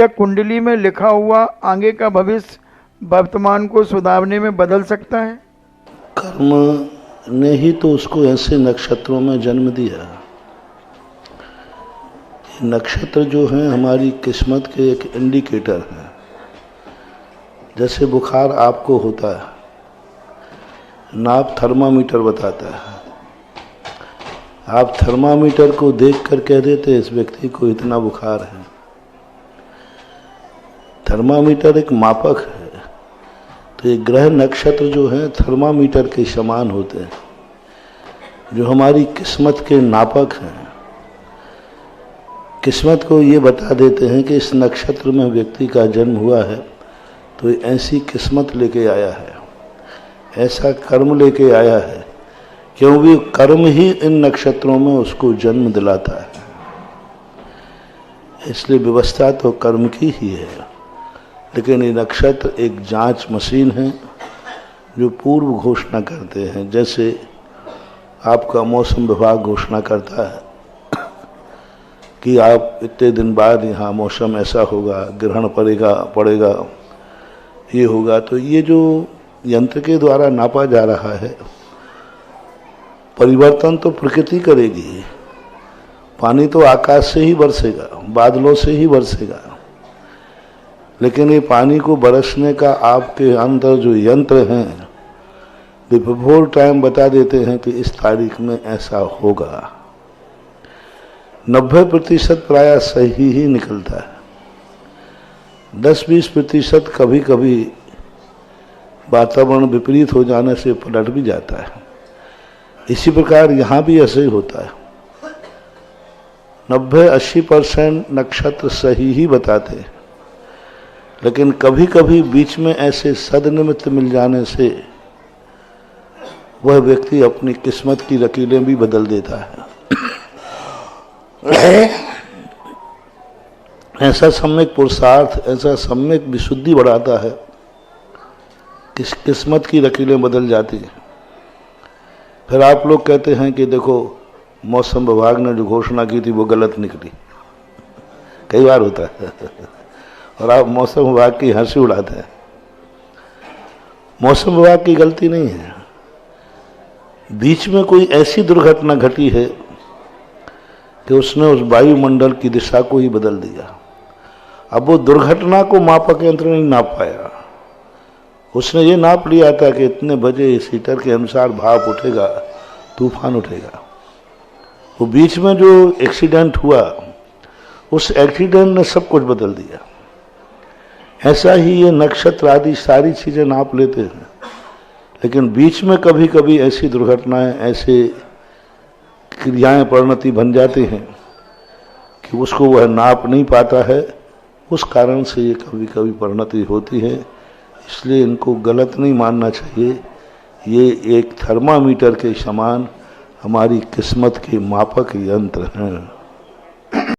क्या कुंडली में लिखा हुआ आगे का भविष्य वर्तमान को सुधारने में बदल सकता है? कर्म ने ही तो उसको ऐसे नक्षत्रों में जन्म दिया। नक्षत्र जो हैं हमारी किस्मत के एक इंडिकेटर हैं। जैसे बुखार आपको होता है, नाप थर्मामीटर बताता है। आप थर्मामीटर को देखकर कह देते इस व्यक्ति को इतना बुखार है। थर्मामीटर एक मापक है। तो ये ग्रह नक्षत्र जो हैं थर्मामीटर के समान होते हैं, जो हमारी किस्मत के नापक हैं। किस्मत को ये बता देते हैं कि इस नक्षत्र में व्यक्ति का जन्म हुआ है तो ऐसी किस्मत लेके आया है, ऐसा कर्म लेके आया है, क्योंकि कर्म ही इन नक्षत्रों में उसको जन्म दिलाता है। इसलिए व्यवस्था तो कर्म की ही है, लेकिन ये नक्षत्र एक जांच मशीन है जो पूर्व घोषणा करते हैं। जैसे आपका मौसम विभाग घोषणा करता है कि आप इतने दिन बाद यहाँ मौसम ऐसा होगा, ग्रहण पड़ेगा, ये होगा। तो ये जो यंत्र के द्वारा नापा जा रहा है, परिवर्तन तो प्रकृति करेगी। पानी तो आकाश से ही बरसेगा, बादलों से ही बरसेगा, लेकिन ये पानी को बरसने का आपके अंदर जो यंत्र हैं वे बिफोर टाइम बता देते हैं कि इस तारीख में ऐसा होगा। 90% प्रायः सही ही निकलता है। 10-20% कभी कभी वातावरण विपरीत हो जाने से पलट भी जाता है। इसी प्रकार यहाँ भी ऐसे ही होता है। 90-80% नक्षत्र सही ही बताते हैं, लेकिन कभी कभी बीच में ऐसे सदनिमित्त मिल जाने से वह व्यक्ति अपनी किस्मत की लकीरें भी बदल देता है। ऐसा सम्यक पुरुषार्थ, ऐसा सम्यक विशुद्धि बढ़ाता है कि किस्मत की लकीरें बदल जाती हैं। फिर आप लोग कहते हैं कि देखो मौसम विभाग ने जो घोषणा की थी वो गलत निकली। कई बार होता है और आप मौसम विभाग की हंसी उड़ाते हैं। मौसम विभाग की गलती नहीं है। बीच में कोई ऐसी दुर्घटना घटी है कि उसने उस वायुमंडल की दिशा को ही बदल दिया। अब वो दुर्घटना को मापक यंत्र नहीं नाप पाया। उसने ये नाप लिया था कि इतने बजे इस हीटर के अनुसार भाप उठेगा, तूफान उठेगा। वो बीच में जो एक्सीडेंट हुआ, उस एक्सीडेंट ने सब कुछ बदल दिया। ऐसा ही ये नक्षत्र आदि सारी चीजें नाप लेते हैं, लेकिन बीच में कभी कभी ऐसी दुर्घटनाएं, ऐसे क्रियाएं परिणति बन जाती हैं कि उसको वह नाप नहीं पाता है। उस कारण से ये कभी कभी परिणति होती है। इसलिए इनको गलत नहीं मानना चाहिए। ये एक थर्मामीटर के समान हमारी किस्मत के मापक यंत्र हैं।